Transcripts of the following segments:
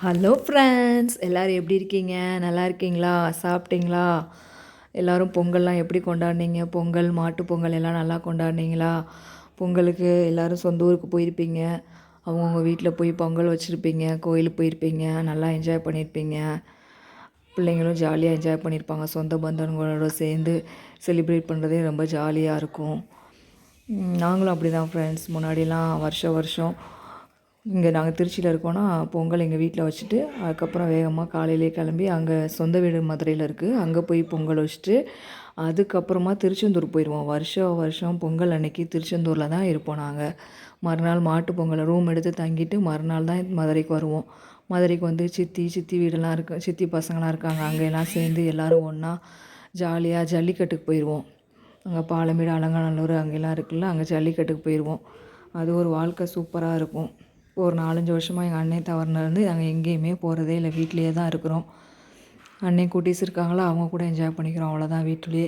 Hello friends, எல்லோரும் எப்படி இருக்கீங்க? நல்லா இருக்கீங்களா? சாப்பிட்டீங்களா? எல்லோரும் பொங்கல்லாம் எப்படி கொண்டாடினீங்க? பொங்கல், மாட்டு பொங்கல் எல்லாம் நல்லா கொண்டாடினீங்களா? பொங்கலுக்கு எல்லோரும் சொந்த ஊருக்கு போயிருப்பீங்க. அவங்கவுங்க வீட்டில் போய் பொங்கல் வச்சுருப்பீங்க, கோயிலுக்கு போயிருப்பீங்க, நல்லா என்ஜாய் பண்ணியிருப்பீங்க. பிள்ளைங்களும் ஜாலியாக என்ஜாய் பண்ணியிருப்பாங்க. சொந்த பந்தங்களோட சேர்ந்து செலிப்ரேட் பண்ணுறதே ரொம்ப ஜாலியாக இருக்கும். நாங்களும் அப்படி தான் ஃப்ரெண்ட்ஸ். முன்னாடிலாம் வருஷம் வருஷம் இங்கே நாங்கள் திருச்சியில் இருக்கோன்னா பொங்கல் எங்கள் வீட்டில் வச்சுட்டு அதுக்கப்புறம் வேகமாக காலையிலே கிளம்பி அங்கே சொந்த வீடு மதுரையில் இருக்குது, அங்கே போய் பொங்கல் வச்சுட்டு அதுக்கப்புறமா திருச்செந்தூர் போயிடுவோம். வருஷம் வருஷம் பொங்கல் அன்னைக்கு திருச்செந்தூரில் தான் இருப்போம் நாங்கள். மறுநாள் மாட்டு பொங்கல் ரூம் எடுத்து தங்கிட்டு மறுநாள் தான் மதுரைக்கு வருவோம். மதுரைக்கு வந்து சித்தி வீடெல்லாம் இருக்குது, சித்தி பசங்களாம் இருக்காங்க. அங்கெல்லாம் சேர்ந்து எல்லோரும் ஒன்றா ஜாலியாக ஜல்லிக்கட்டுக்கு போயிடுவோம். அங்கே பாலமேடு, அலங்காநல்லூர் அங்கெல்லாம் இருக்குல்ல, அங்கே ஜல்லிக்கட்டுக்கு போயிடுவோம். அது ஒரு வாழ்க்கை சூப்பராக இருக்கும். ஒரு 4-5 வருஷமாக எங்கள் அண்ணன் தவறுனேருந்து நாங்கள் எங்கேயுமே போகிறதே இல்லை, வீட்டிலையே தான் இருக்கிறோம். அண்ணன் குட்டீஸ் இருக்காங்களா, அவங்க கூட என்ஜாய் பண்ணிக்கிறோம், அவ்வளோதான் வீட்டிலையே.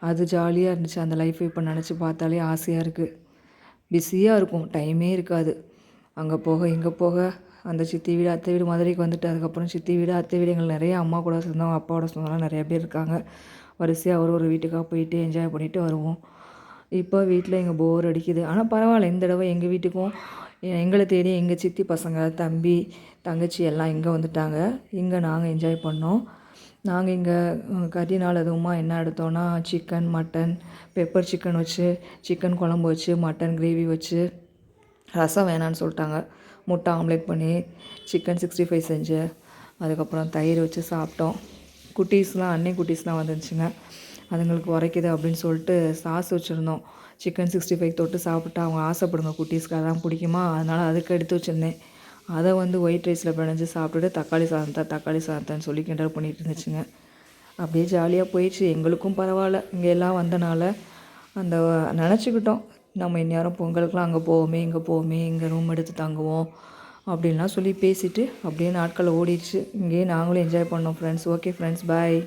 அது ஜாலியாக இருந்துச்சு. அந்த லைஃப்பை இப்போ நினச்சி பார்த்தாலே ஆசையாக இருக்குது. பிஸியாக இருக்கும், டைமே இருக்காது. அங்கே போக இங்கே போக அந்த சித்தி வீடு அத்தை வீடு மதுரைக்கு வந்துட்டு அதுக்கப்புறம் சித்தி வீடு அத்தை வீடு எங்களுக்கு நிறைய அம்மா கூட சொந்தம் அப்பாவோட சொந்தம்லாம் நிறையா பேர் இருக்காங்க. வரிசையாக ஒரு வீட்டுக்காக போயிட்டு என்ஜாய் பண்ணிவிட்டு வருவோம். இப்போ வீட்டில் எங்கள் போர் அடிக்குது. ஆனால் பரவாயில்ல, இந்த தடவை எங்கள் வீட்டுக்கும் எங்களை தேடி எங்கள் சித்தி பசங்க, தம்பி, தங்கச்சி எல்லாம் இங்கே வந்துட்டாங்க. இங்கே நாங்கள் என்ஜாய் பண்ணோம். நாங்கள் இங்கே கறிநாள் அதுவுமா என்ன எடுத்தோன்னா சிக்கன், மட்டன், பெப்பர் சிக்கன் வச்சு சிக்கன் குழம்பு வச்சு மட்டன் கிரேவி வச்சு, ரசம் வேணான்னு சொல்லிட்டாங்க, முட்டை ஆம்லேட் பண்ணி சிக்கன் 65 செஞ்சு அதுக்கப்புறம் தயிர் வச்சு சாப்பிட்டோம். குட்டீஸ்லாம் அன்னை குட்டீஸ்லாம் வந்துருந்துச்சுங்க. அதுங்களுக்கு உரைக்குது அப்படின்னு சொல்லிட்டு சாஸ் வச்சுருந்தோம். சிக்கன் 65 தொட்டு சாப்பிட்டா அவங்க ஆசைப்படுங்க, குட்டீஸ்க்கு அதான் பிடிக்குமா, அதனால் அதுக்கு எடுத்து வச்சுருந்தேன். அதை வந்து ஒயிட் ரைஸில் பிணைஞ்சு சாப்பிட்டுட்டு தக்காளி சாதத்தான்னு சொல்லி கிண்டல் பண்ணிகிட்டு இருந்துச்சுங்க. அப்படியே ஜாலியாக போயிடுச்சு. எங்களுக்கும் பரவாயில்ல, இங்கே எல்லாம் வந்தனால அந்த நினச்சிக்கிட்டோம், நம்ம இந்நேரம் பொங்கலுக்குலாம் அங்கே போவோமே இங்கே போவோமே, இங்கே ரூம் எடுத்து தங்குவோம் அப்படின்லாம் சொல்லி பேசிவிட்டு அப்படியே நாட்கள் ஓடிடுச்சு. இங்கேயே நாங்களும் என்ஜாய் பண்ணோம் ஃப்ரெண்ட்ஸ். ஓகே ஃப்ரெண்ட்ஸ், பாய்.